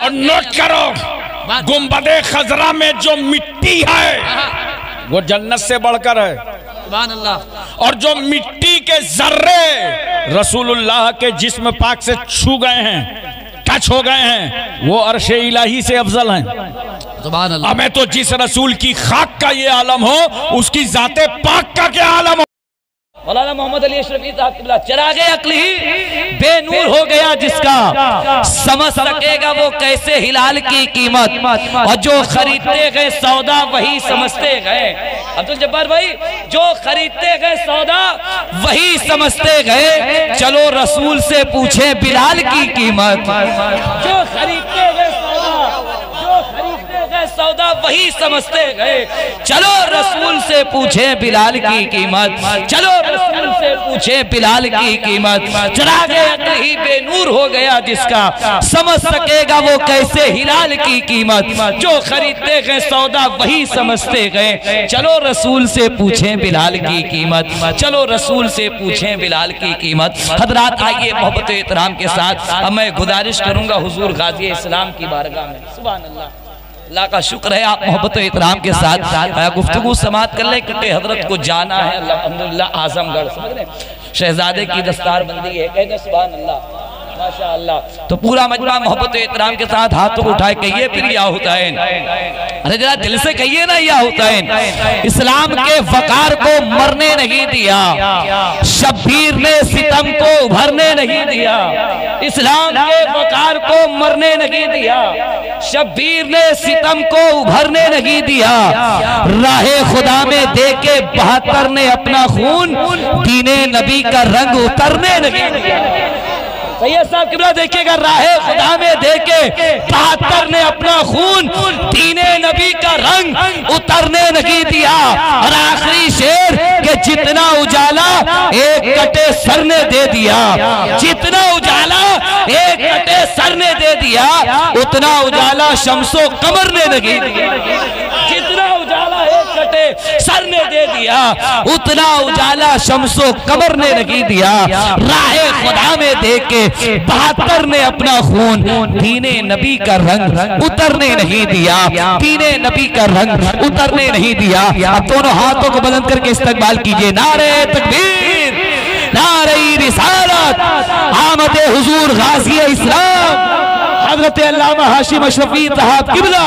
और नोट करो, गुंबदे खजरा में जो मिट्टी है वो जन्नत से बढ़कर है। सुभान अल्लाह। और जो मिट्टी के जर्रे रसूलुल्लाह के जिस्म पाक से छू गए हैं, टच हो गए हैं, वो अर्शे इलाही से अफजल हैं। सुभान अल्लाह। हमें तो जिस रसूल की खाक का ये आलम हो, उसकी जाते पाक का क्या आलम हो। मौलाना मोहम्मद अली अशरफी साहब किबला, चिरागे अक्ल ही बेनूर हो गया जिसका, समझ सकेगा वो कैसे हिलाल की कीमत, और जो खरीदते गए सौदा वही समझते गए। अब्दुल जब्बार भाई, जो खरीदते गए सौदा वही समझते गए, चलो रसूल से पूछे बिलाल की कीमत। जो खरीदते गए सौदा वही समझते गए, चलो रसूल से पूछे बिलाल की कीमत। चलो रसूल से पूछे बिलाल की कीमत। चिरागे अक्ल ही बेनूर हो गया जिसका, समझ सकेगा वो कैसे हिलाल की कीमत। जो खरीदते गए सौदा वही समझते गए, चलो रसूल से पूछे बिलाल की कीमत। चलो रसूल से पूछे बिलाल की कीमत। हजरात आइए मोहब्बत एहतराम के साथ, अब मैं गुजारिश करूंगा हुजूर गाजी इस्लाम की बारगाह में, सुभान अल्लाह, अल्लाह का शुक्र है आप मोहब्बत एहतराम के साथ गुफ्तगू समात कर ले, क्योंकि हजरत को जाना है अल्हम्दुलिल्लाह आजमगढ़, समझ रहे, शहजादे की दस्तार बंदी है, कहते सुभान अल्लाह माशाअल्लाह। तो पूरा मजमा मोहब्बत एहतराम के साथ हाथों को उठाए कहिए फिर या हुसैन, अरे जरा दिल से कहिए ना या हुसैन। इस्लाम के वकार को मरने नहीं दिया, शब्बीर ने सितम को उभरने नहीं दिया। इस्लाम के वकार को मरने नहीं दिया, शब्बीर ने सितम को उभरने नहीं दिया। राहे खुदा में दे के 72 ने अपना खून, दीने नबी का रंग उतरने नहीं दिया। सैयद साहब किबला देखिएगा, राहे खुदा में देके 72 ने अपना खून, दीने नबी का रंग उतरने नहीं दिया। और आखिरी शेर के जितना उजाला एक कटे सर ने दे दिया, जितना उजाला एक कटे सर ने दे दिया, उतना उजाला शम्सो कमर ने नहीं दिया। जितना उजाला एक कटे सर ने दे दिया, उतना उजाला शम्सो कमर ने नहीं दिया। राहे खुदा में देख के 72 ने अपना खून, दीने नबी का रंग उतरने नहीं दिया, दीने नबी का रंग उतरने नहीं दिया। अब दोनों हाथों को बुलंद करके इस्तकबाल कीजिए, नारे तकबीर, नारे रिसालत, आमद हुजूर गाज़ी इस्लाम हज़रत अल्लामा हाशिम अशरफी साहब किबला,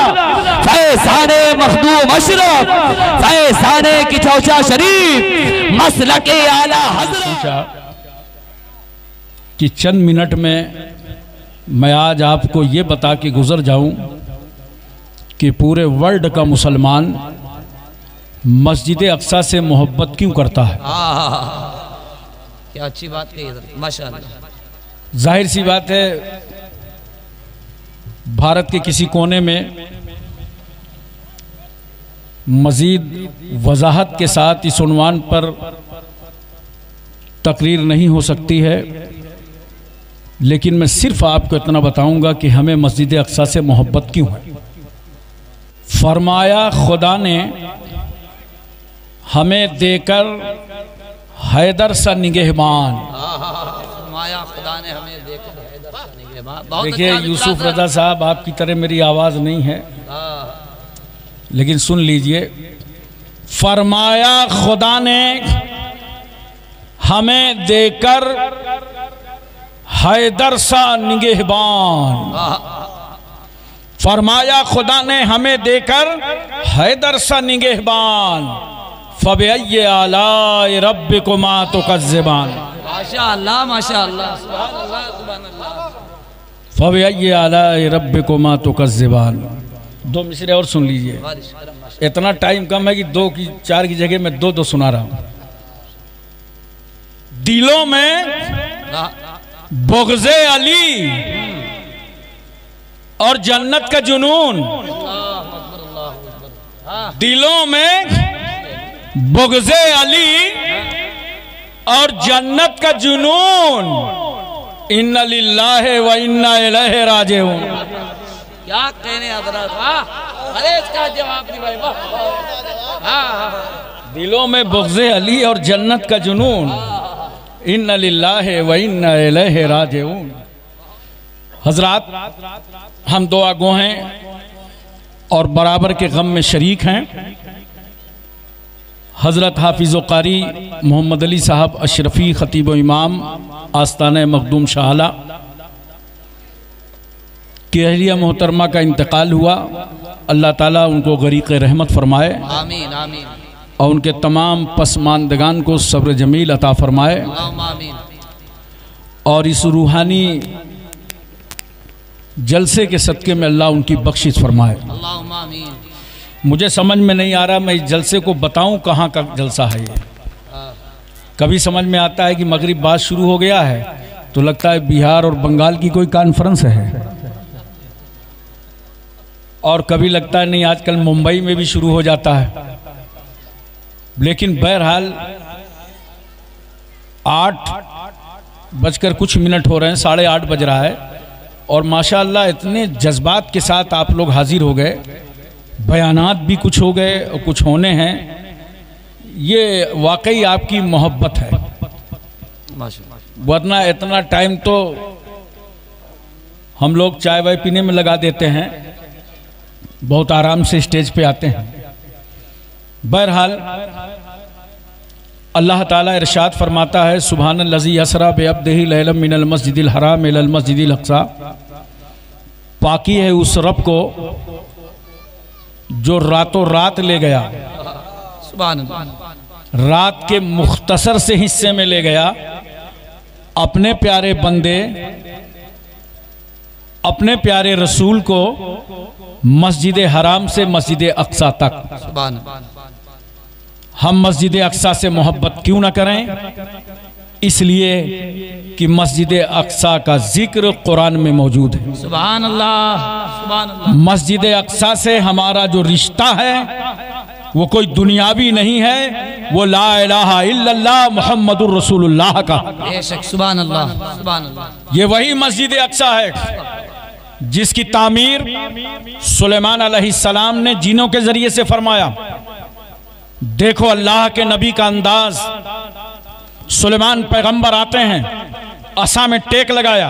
फैज़ाने मखदूम अशरफ, फैज़ाने की चौचा शरीफ, मसलके आला हज़रत। कि चंद मिनट में मैं आज आपको ये बता के गुजर जाऊं कि पूरे वर्ल्ड का मुसलमान मस्जिद अक्सा से मोहब्बत क्यों करता है। क्या अच्छी बात कही माशाअल्लाह। जाहिर सी बात है, भारत के किसी कोने में मजीद वजाहत के साथ इस उन्वान पर तकरीर नहीं हो सकती है, लेकिन मैं सिर्फ आपको इतना बताऊंगा कि हमें मस्जिद अक्सा से मोहब्बत क्यों है। फरमाया खुदा ने हमें देकर हैदर सा निगहबान, फरमाया खुदा ने हमें देकर हैदर सा निगहबान। देखिए यूसुफ रजा साहब, आपकी तरह मेरी आवाज़ नहीं है, लेकिन सुन लीजिए। फरमाया खुदा ने हमें देकर हैदर सा निगहबान, फरमाया खुदा ने हमें देकर हैदर सा निगहबान, फबिअय्यि आलाए रब्बिकुमा तुकज़्ज़िबान। माशाअल्लाह माशाअल्लाह, सुभान अल्लाह सुभान अल्लाह। फबिअय्यि आलाए रब्बिकुमा तुकज़्ज़िबान। 2 मिसरे और सुन लीजिए, इतना टाइम कम है कि 2 की 4 की जगह मैं 2 सुना रहा हूं। दिलों में बुग़्ज़े अली और जन्नत का जुनून, दिलों में बुग़्ज़े अली और जन्नत का जुनून, इन्ना लिल्लाहि व इन्ना इलैहि राजिऊन। क्या कहने हज़रत, अरे इसका जवाब नहीं भाई, दिलों में बुग़्ज़े अली और जन्नत का जुनून, इन्ना लिल्लाहि व इन्ना इलैहि राजिऊन। हजरात, हम दुआ गो हैं और बराबर के गम में शरीक हैं। हज़रत हाफिज़ कारी मोहम्मद अली साहब अशरफ़ी ख़तीब इमाम आस्ताना मखदूम शाहला की अहलिया मोहतरमा का इंतकाल हुआ। अल्लाह ताला उनको गरीक़ रहमत फरमाए, आमीन आमीन, और उनके तमाम पसमानदगान को सब्र जमील अता फरमाए, आमीन। और इस रूहानी जलसे के सदक़े में अल्लाह उनकी बख्शिश फरमाए। आमीन। मुझे समझ में नहीं आ रहा मैं इस जलसे को बताऊं कहाँ का जलसा है ये। कभी समझ में आता है कि मगरिब बाद शुरू हो गया है तो लगता है बिहार और बंगाल की कोई कॉन्फ्रेंस है, और कभी लगता है नहीं आजकल मुंबई में भी शुरू हो जाता है। लेकिन बहरहाल 8 बजकर कुछ मिनट हो रहे हैं, 8:30 बज रहा है, और माशाअल्लाह इतने जज्बात के साथ आप लोग हाजिर हो गए। बयानात भी कुछ हो गए और कुछ होने हैं। ये वाकई आपकी मोहब्बत है, वरना इतना टाइम तो हम लोग चाय वाय पीने में लगा देते हैं, बहुत आराम से स्टेज पे आते हैं। बहरहाल अल्लाह ताला इरशाद फरमाता है, सुब्हानल्लज़ी यसरा बिअब्दिही लैलन मिनल मस्जिदिल हराम इलल मस्जिदिल अक़सा। पाकी है उस रब को जो रातों रात ले गया, सुभान अल्लाह, रात के मुख्तसर से हिस्से में ले गया अपने प्यारे बंदे, अपने प्यारे रसूल को मस्जिद हराम से मस्जिद अक़सा तक। सुभान। हम मस्जिद अक़सा से मोहब्बत क्यों ना करें? इसलिए कि मस्जिद अक़सा का जिक्र कुरान में मौजूद है। सुभान अल्लाह, सुभान अल्लाह। मस्जिद अक़सा से हमारा जो रिश्ता है वो कोई दुनियावी नहीं है, वो ला इलाहा इल्लल्लाह मुहम्मदुर रसूलुल्लाह का। बेशक, सुभान अल्लाह, सुभान अल्लाह। ये वही मस्जिद अक़सा है जिसकी तामीर सुलेमान अलैहिस्सलाम ने जीनों के जरिए से फरमाया। देखो अल्लाह के नबी का अंदाज। सुलेमान पैगंबर आते हैं, असा में टेक लगाया,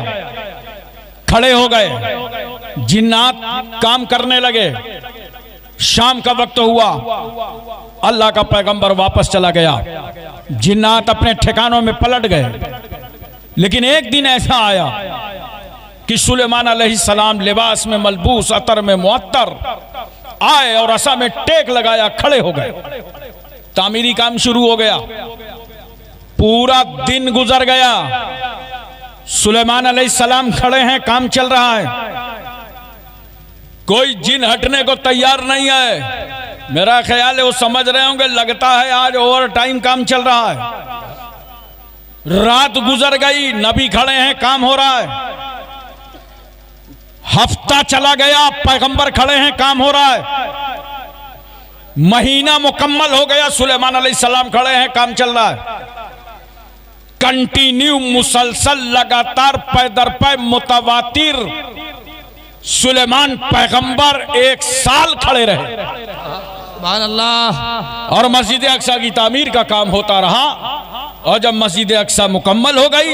खड़े हो गए, जिन्नात काम करने लगे। शाम का वक्त हुआ, अल्लाह का पैगंबर वापस चला गया, जिन्नात अपने ठिकानों में पलट गए। लेकिन एक दिन ऐसा आया कि सुलेमान अलैहिस्सलाम लिबास में मलबूस, अतर में मुअत्तर आए और असा में टेक लगाया, खड़े हो गए। तामीरी काम शुरू हो गया। पूरा दिन गुजर गया, सुलेमान अलैहिस्सलाम खड़े हैं, काम चल रहा है, कोई जिन हटने को तैयार नहीं है। मेरा ख्याल है वो समझ रहे होंगे लगता है आज ओवर टाइम काम चल रहा है। रात गुजर गई, नबी खड़े हैं, काम हो रहा है। हफ्ता चला गया, पैगंबर खड़े हैं, काम हो रहा है। महीना मुकम्मल हो गया, सुलेमान अलैहिस्सलाम खड़े हैं, काम चल रहा है। कंटिन्यू, मुसलसल, लगातार, पै दर पै, मुतवातिर सुलेमान पैगंबर 1 साल खड़े रहे। सुभान अल्लाह। और मस्जिद अक़सा की तामीर का काम होता रहा, और जब मस्जिद अक़सा मुकम्मल हो गई,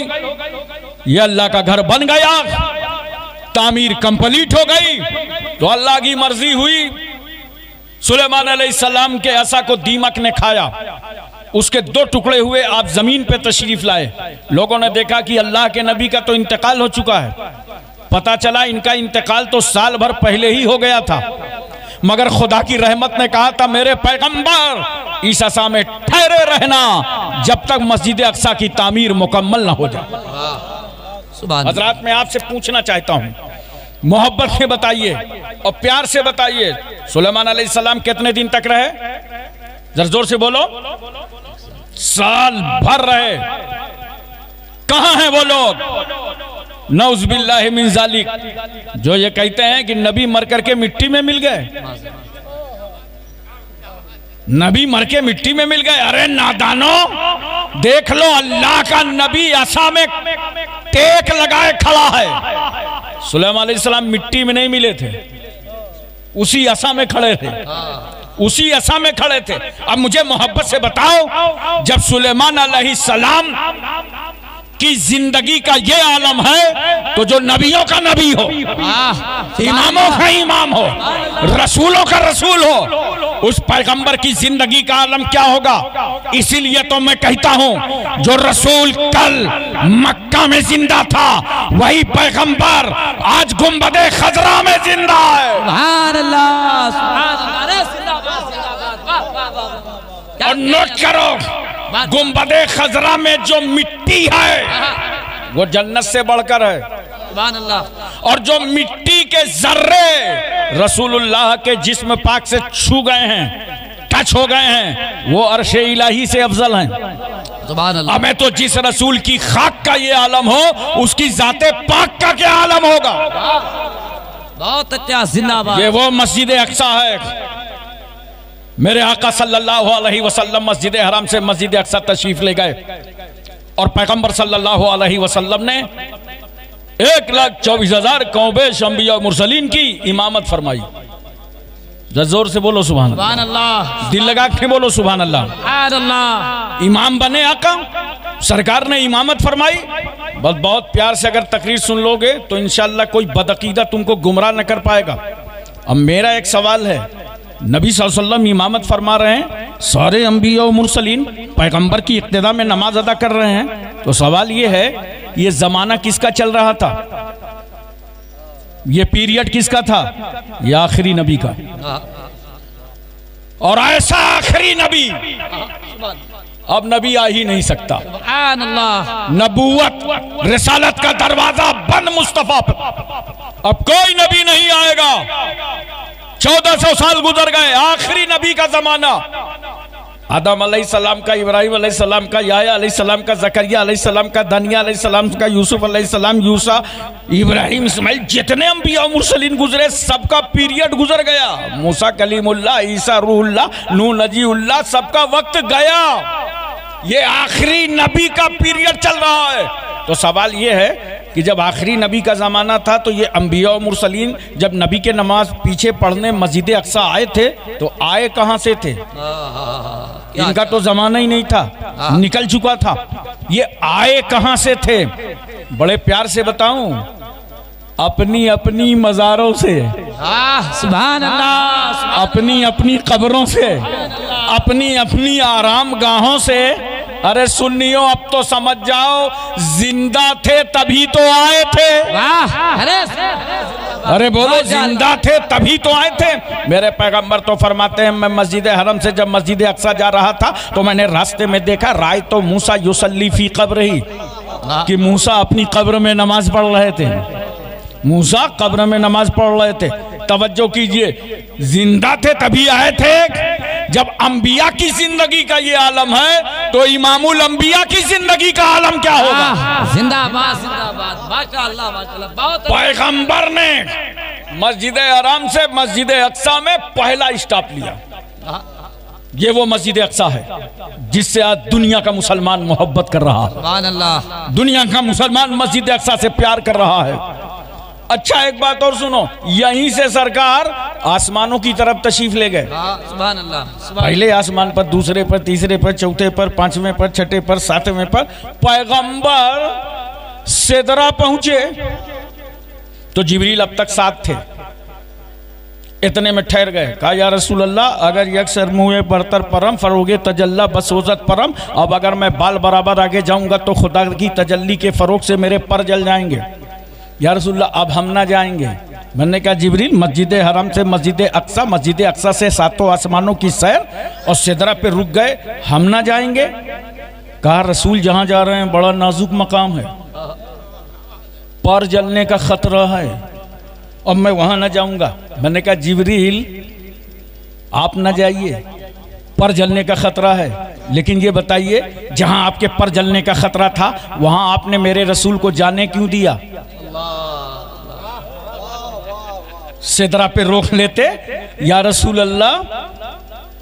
ये अल्लाह का घर बन गया, तामीर कंप्लीट हो गई, तो अल्लाह की मर्जी हुई, सुलेमान अलैहिस्सलाम के असा को दीमक ने खाया, उसके 2 टुकड़े हुए। आप जमीन पे तशरीफ लाए, लोगों ने देखा कि अल्लाह के नबी का तो इंतकाल हो चुका है। पता चला इनका इंतकाल तो साल भर पहले ही हो गया था, मगर खुदा की रहमत ने कहा था मेरे पैगंबर इस असा में ठहरे रहना जब तक मस्जिद अक़सा की तामीर मुकम्मल ना हो जाए। हजरात, मैं आपसे पूछना चाहता हूँ, मोहब्बत से बताइए और प्यार से बताइए, सुलेमान अलैहिस्सलाम कितने दिन तक रहे? जरा जोर से बोलो। साल भर रहे। कहां हैं वो लोग नौज़ुबिल्लाहि मिन ज़ालिक जो ये कहते हैं कि नबी मर करके मिट्टी में मिल गए? नबी मर के मिट्टी में मिल गए? अरे नादानो, देख लो अल्लाह का नबी असा में टेक लगाए खड़ा है। सुलेमान अलैहिस्सलाम मिट्टी में नहीं मिले थे, उसी असा में खड़े थे, उसी असा में खड़े थे। अब मुझे मोहब्बत से बताओ, जब सुलेमान अलैहिस्सलाम की जिंदगी का ये आलम है तो जो नबियों का नबी हो, इमामों का इमाम हो, रसूलों का रसूल हो, उस पैगंबर की जिंदगी का आलम क्या होगा। इसीलिए तो मैं कहता हूं जो रसूल कल मक्का में जिंदा था वही पैगंबर आज गुंबदे खजरा में जिंदा है। सुभान अल्लाह, और नोट करो, गुंबदे खजरा में जो मिट्टी है वो जन्नत से बढ़कर है। सुभान अल्लाह। और जो मिट्टी के जर्रे रसूलुल्लाह के जिस्म पाक से छू गए हैं, टच हो गए हैं, वो अर्शे इलाही से अफजल हैं। सुभान अल्लाह। हमें तो जिस रसूल की खाक का ये आलम हो उसकी जाते पाक का क्या आलम होगा। बहुत अच्छा, जिंदाबाद। ये वो मस्जिद अक्सा है। मेरे आका सल्लल्लाहु अलैहि वसल्लम मस्जिद हराम से मस्जिद अक्सा तशरीफ ले गए और पैगंबर सल्लल्लाहु अलैहि वसल्लम ने 1,24,000 कौबेश अंबिया और मुरसलीन की इमामत फरमाई। जोर से बोलो सुभान अल्लाह, दिल लगा के बोलो सुभान अल्लाह। इमाम बने आका, सरकार ने इमामत फरमाई। बस बहुत प्यार से अगर तकरीर सुन लोगे तो इंशाअल्लाह कोई बदअकीदा तुमको गुमराह न कर पाएगा। अब मेरा एक सवाल है, नबी सल्लल्लाहु अलैहि वसल्लम इमामत फरमा रहे हैं, सारे अंबिया और मुरसलीन पैगंबर की इक्तिदा में नमाज अदा कर रहे हैं, तो सवाल ये है ये जमाना किसका चल रहा था, ये पीरियड किसका था, ये आखिरी नबी का। और ऐसा आखिरी नबी अब नबी आ ही नहीं सकता। नबूवत रिसालत का दरवाजा बंद मुस्तफा पर, अब कोई नबी नहीं आएगा। 1400 साल गुजर गए, आखिरी नबी का जमाना। आदम अलैहिस्सलाम का, इब्राहिम अलैहिस्सलाम का, याह्या अलैहिस्सलाम का, जकरिया अलैहिस्सलाम का, दानिया अलैहिस्सलाम का, यूसुफ अलैहिस्सलाम, यूसा, इब्राहिम, इस्माइल, जितने अंबिया मुरसलीन गुजरे सबका पीरियड गुजर गया। मूसा कलीमुल्लाह, ईसा रूहुल्लाह, नूह नजीउल्लाह, सबका वक्त गया। ये आखिरी नबी का पीरियड चल रहा है। तो सवाल ये है कि जब आखिरी नबी का ज़माना था तो ये अंबिया और मुरसलीन जब नबी के नमाज पीछे पढ़ने मस्जिद अक्सा आए थे तो आए कहाँ से थे। इनका तो ज़माना ही नहीं था, निकल चुका था। ये आए कहाँ से थे, बड़े प्यार से बताऊं, अपनी अपनी मज़ारों से, सुभान अल्लाह, अपनी अपनी कब्रों से, अपनी अपनी आराम गाहों से। अरे सुन्नियों अब तो समझ जाओ, जिंदा थे तभी तो आए थे। अरे बोलो, जिंदा थे तभी तो आए थे। मेरे पैगंबर तो फरमाते हैं, मैं मस्जिद हरम से जब मस्जिद अक्सा जा रहा था तो मैंने रास्ते में देखा राय तो मूसा युसल्ली फी कब्र ही, कि मूसा अपनी कब्र में नमाज पढ़ रहे थे। मूसा कब्र में नमाज पढ़ रहे थे। तवज्जो कीजिए, जिंदा थे तभी आए थे। जब अंबिया की जिंदगी का ये आलम है तो इमामुल अंबिया की जिंदगी का आलम क्या होगा। जिंदाबाद जिंदाबाद, माशाअल्लाह माशाअल्लाह। बहुत पैगंबर ने मस्जिद हराम से मस्जिद अक्सा में पहला स्टॉप लिया। ये वो मस्जिद अक्सा है जिससे आज दुनिया का मुसलमान मोहब्बत कर रहा है। सुभान अल्लाह। दुनिया का मुसलमान मस्जिद अक्सा से प्यार कर रहा है। अच्छा एक बात और सुनो, यहीं से सरकार आसमानों की तरफ तशरीफ ले गए। सुभान अल्लाह। पहले आसमान पर, दूसरे पर, तीसरे पर, चौथे पर, पांचवें पर, छठे पर, सातवें पर। पैगंबर सिदरा पहुंचे तो जिब्रील अब तक साथ थे। इतने में ठहर गए, कहा या रसूल अल्लाह, अगर यक्सर मुँह बरतर परम फरोगे तजल्ला बसोजत परम। अब अगर मैं बाल बराबर आगे जाऊंगा तो खुदा की तजल्ली के फरोग से मेरे पर जल जाएंगे। या रसूलल्लाह अब हम ना जाएंगे। मैंने कहा जिब्रील, मस्जिद हरम से मस्जिद अक्सा से सातों आसमानों की सैर और सिदरा पे रुक गए, हम ना जाएंगे। कहा रसूल जहां जा रहे हैं बड़ा नाजुक मकाम है, पर जलने का खतरा है, अब मैं वहां ना जाऊंगा। मैंने कहा जिब्रील आप ना जाइए, पर जलने का खतरा है, लेकिन ये बताइए जहां आपके पर जलने का खतरा था वहां आपने मेरे रसूल को जाने क्यों दिया। सिदरा पे रोक लेते, या रसूल अल्लाह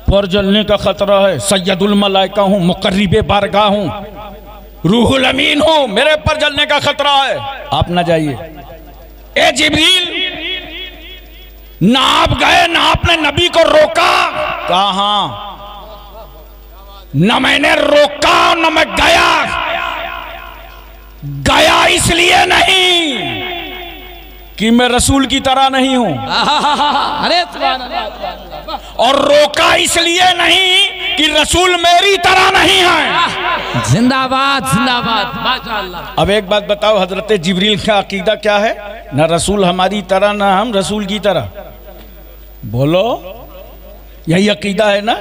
पर जलने का खतरा है, सैयदुल मलाइका हूं, मुकर्रिबे बारगाह हूं, रूहुल अमीन हूं, मेरे पर जलने का खतरा है, आप ना जाइए। ए जिब्रील, ना आप गए ना आपने नबी को रोका। कहा न मैंने रोका न मैं गया, गया इसलिए नहीं कि मैं रसूल की तरह नहीं हूं, अरे सुभान अल्लाह, और रोका इसलिए नहीं कि रसूल मेरी तरह नहीं है। जिंदाबाद जिंदाबाद, माशाअल्लाह। अब एक बात बताओ, हजरत जिब्रील का अकीदा क्या है? ना रसूल हमारी तरह, ना हम रसूल की तरह। बोलो, यही अकीदा है ना?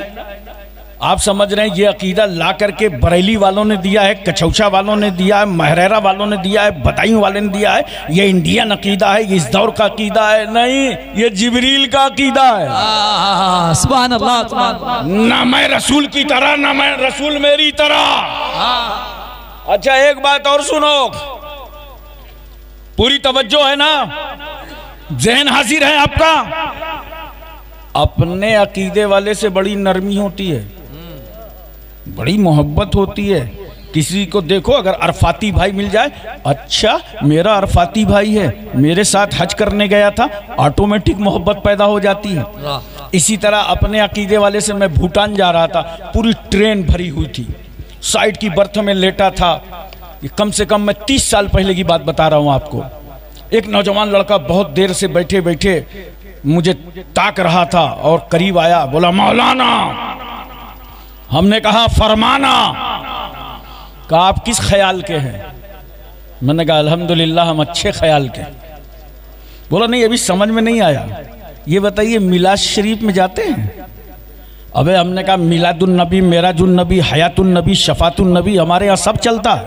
आप समझ रहे हैं ये अकीदा ला करके बरेली वालों ने दिया है, कछौछा वालों ने दिया है, महरेरा वालों ने दिया है, बदायूं वाले ने दिया है। ये इंडियन अकीदा है, ये इस दौर का अकीदा है नहीं, ये जिब्रील का अकीदा है। सुभान अल्लाह, सुभान अल्लाह। ना मैं रसूल की तरह, ना मैं रसूल मेरी तरह। अच्छा एक बात और सुनो, पूरी तवज्जो है ना, जहन हाजिर है आपका। अपने अकीदे वाले से बड़ी नरमी होती है, बड़ी मोहब्बत होती है। किसी को देखो, अगर अरफाती भाई मिल जाए, अच्छा मेरा अरफाती भाई है, मेरे साथ हज करने गया था, ऑटोमेटिक मोहब्बत पैदा हो जाती है। इसी तरह अपने अकीदे वाले से मैं भूटान जा रहा था, पूरी ट्रेन भरी हुई थी, साइड की बर्थ में लेटा था। कम से कम मैं 30 साल पहले की बात बता रहा हूं आपको। एक नौजवान लड़का बहुत देर से बैठे बैठे मुझे ताक रहा था और करीब आया, बोला मौलाना। हमने कहा फरमाना। कहा आप किस ख्याल के हैं? मैंने कहा अल्हम्दुलिल्लाह हम अच्छे ख्याल के। बोला नहीं अभी समझ में नहीं आया, ये बताइए मिलाद शरीफ में जाते हैं? अबे हमने कहा मिलादुन नबी, मेराजुन नबी, हयातुन नबी, शफातुन नबी हमारे यहाँ सब चलता है।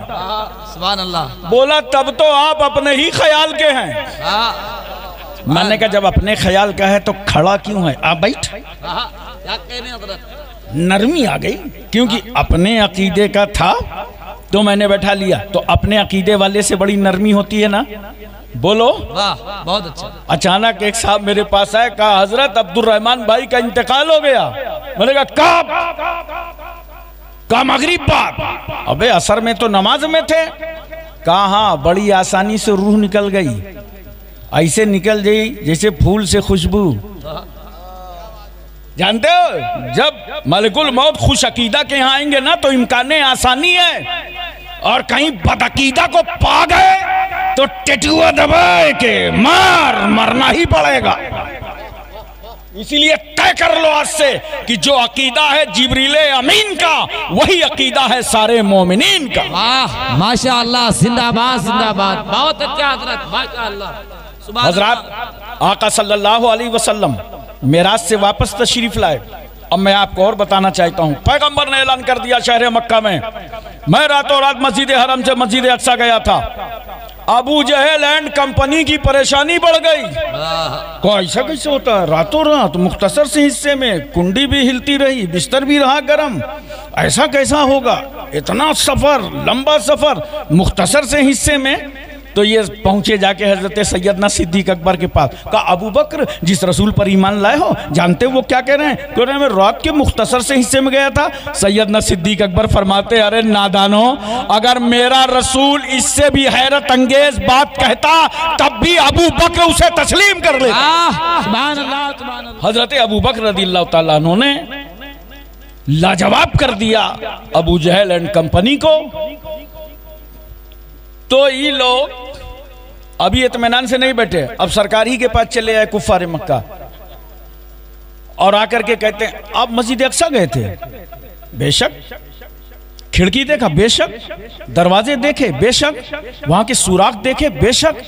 सुभान अल्लाह। बोला तब तो आप अपने ही ख्याल के हैं। मैंने कहा जब अपने ख्याल का है तो खड़ा क्यों है? आप बैठ। नरमी आ गई, क्योंकि अपने अकीदे का था तो मैंने बैठा लिया। तो अपने अकीदे वाले से बड़ी नरमी होती है ना। बोलो वाह, बहुत अच्छा। अचानक एक साहब मेरे पास आए, कहा हजरत अब्दुल रहमान भाई का इंतकाल हो गया। मैंने कहा कब? मगरिब बाद। अबे असर में तो नमाज में थे। कहा हाँ, बड़ी आसानी से रूह निकल गई, ऐसे निकल गई जैसे फूल से खुशबू। जानते हो जब मलिकुल मौत खुश अकीदा के यहाँ आएंगे ना तो इम्कान आसानी है, और कहीं बदअकीदा को पा गए तो टेटुआ दबाए के मरना ही पड़ेगा। इसीलिए तय कर लो आज से कि जो अकीदा है जिब्रील अमीन का, वही अकीदा है सारे मोमिनीन का। वाह माशाअल्लाह, जिंदाबाद जिंदाबाद, बहुत अच्छा हजरत, माशाअल्लाह। हजरत आका सल्लल्लाहु अलैहि वसल्लम मेराज से वापस तशरीफ लाए। अब मैं आपको और बताना चाहता हूँ, पैगंबर ने ऐलान कर दिया शहर मक्का में, मैं रातों रात मस्जिद हरम से मस्जिद अक्सा गया था। अबू जहल एंड कंपनी की परेशानी बढ़ गई। को ऐसा कैसे होता है? रातों रात मुख्तसर से हिस्से में कुंडी भी हिलती रही, बिस्तर भी रहा गर्म, ऐसा कैसा होगा? इतना सफर, लंबा सफर मुख्तसर से हिस्से में। तो ये पहुंचे जाके हजरत सैयदना सिद्दीक अकबर के पास। कहा अबू बकर, जिस रसूल पर ईमान लाए हो, जानते हो वो क्या कह रहे हैं? कह रहे हैं मैं रात के मुख्तसर से हिस्से में गया था। सैयदना सिद्दीक अकबर फरमाते, अरे नादानो, अगर मेरा रसूल इससे भी हैरत अंगेज बात कहता तब भी अबू बकर उसे तस्लीम कर ले। हजरत अबू बकर रज़ियल्लाहु ताला अन्हु ने लाजवाब कर दिया अबू जहल एंड कंपनी को। तो ये लोग अभी इत्मीनान से नहीं बैठे, अब सरकार ही के पास चले आए कुफ्फार मक्का, और आकर के कहते हैं आप मस्जिद अक्सा गए थे? बेशक। खिड़की देखा? बेशक। दरवाजे देखे? बेशक। वहां के सुराख देखे? बेशक।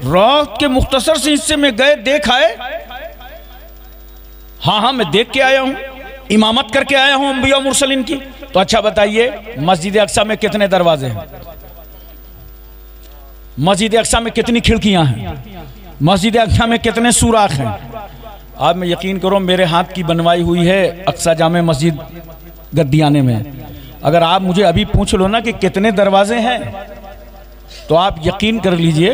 रात के मुख्तसर से हिस्से में गए, देख आए? हाँ मैं देख के आया हूं, इमामत करके आया हूं अंबिया मुरसलीन की। तो अच्छा बताइए मस्जिद अक्सा में कितने दरवाजे हैं? मस्जिद अक्सा में कितनी खिड़कियां हैं? मस्जिद अक्सा में कितने सुराख हैं? आप में यकीन करो, मेरे हाथ की बनवाई हुई है अक्सा जामे मस्जिद गद्दियाने में। अगर आप मुझे अभी पूछ लो ना कि कितने दरवाजे हैं, तो आप यकीन कर लीजिए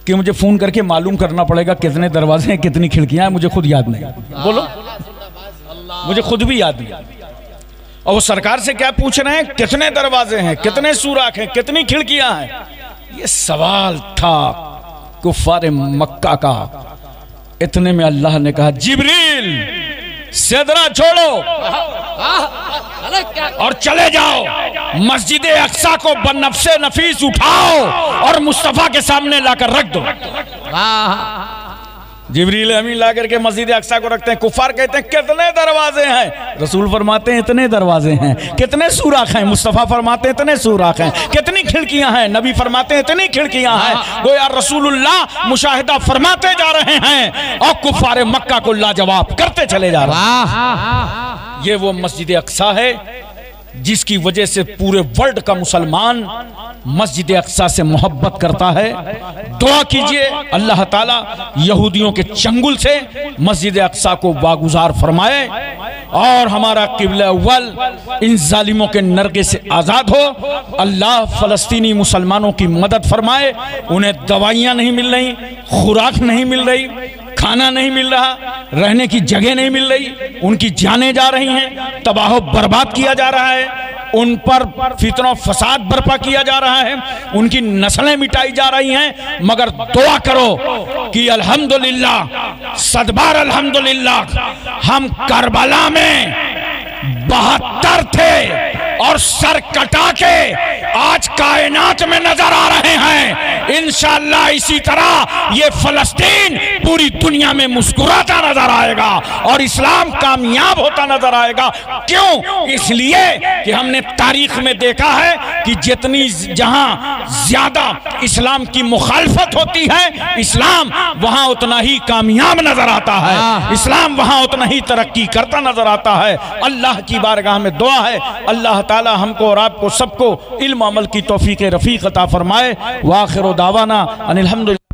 कि मुझे फोन करके मालूम करना पड़ेगा कितने दरवाजे हैं, कितनी खिड़कियां हैं। मुझे खुद याद नहीं। बोलो, मुझे खुद भी याद नहीं। और वो सरकार से क्या पूछ रहे हैं? कितने दरवाजे हैं, कितने सुराख हैं, कितनी खिड़कियां हैं? ये सवाल था कुफ्फार मक्का का। इतने में अल्लाह ने कहा जिब्रील सिदरा छोड़ो और चले जाओ, मस्जिद अक्सा को बनफ्से नफीस उठाओ और मुस्तफा के सामने लाकर रख दो। जिब्रील अमीन ला करके मस्जिद अक्सा को रखते हैं। कुफार कहते हैं कितने दरवाजे हैं? रसूल फरमाते हैं इतने दरवाजे हैं। कितने सुराख हैं? मुस्तफा फरमाते हैं इतने सुराख हैं। कितनी खिड़कियां हैं? नबी फरमाते हैं इतनी खिड़कियां हैं। गोया रसूलुल्लाह मुशाहिदा फरमाते जा रहे हैं और कुफार मक्का को लाजवाब करते चले जा रहे हैं। ये वो मस्जिद अक्सा है जिसकी वजह से पूरे वर्ल्ड का मुसलमान मस्जिद अक्सा से मोहब्बत करता है। दुआ कीजिए अल्लाह ताला यहूदियों के चंगुल से मस्जिद अक्सा को वागुजार फरमाए और हमारा किबला अव्वल इन जालिमों के नरगे से आज़ाद हो। अल्लाह फ़लस्तीनी मुसलमानों की मदद फरमाए। उन्हें दवाइयाँ नहीं मिल रही, खुराक नहीं मिल रही, खाना नहीं मिल रहा, रहने की जगह नहीं मिल रही, उनकी जानें जा रही हैं, तबाह बर्बाद किया जा रहा है, उन पर फितना फसाद बर्पा किया जा रहा है, उनकी नस्लें मिटाई जा रही हैं। मगर दुआ करो कि अल्हम्दुलिल्लाह, सदबार अल्हम्दुलिल्लाह, हम करबला में 72 थे और सर कटा के आज कायनात में नजर आ रहे हैं। इंशाअल्लाह इसी तरह ये फलस्तीन पूरी दुनिया में मुस्कुराता नजर आएगा और इस्लाम कामयाब होता नजर आएगा। क्यों? इसलिए कि हमने तारीख में देखा है कि जितनी जहां ज्यादा इस्लाम की मुखालफत होती है, इस्लाम वहां उतना ही कामयाब नजर आता है, इस्लाम वहां उतना ही तरक्की करता नजर आता है। अल्लाह की बारगाह में दुआ है अल्लाह ताला हमको और आपको सबको इल्म अमल की तौफीक रफीक अता फरमाए। वाखिर दावाना अनिल हम्दुलिल्लाह।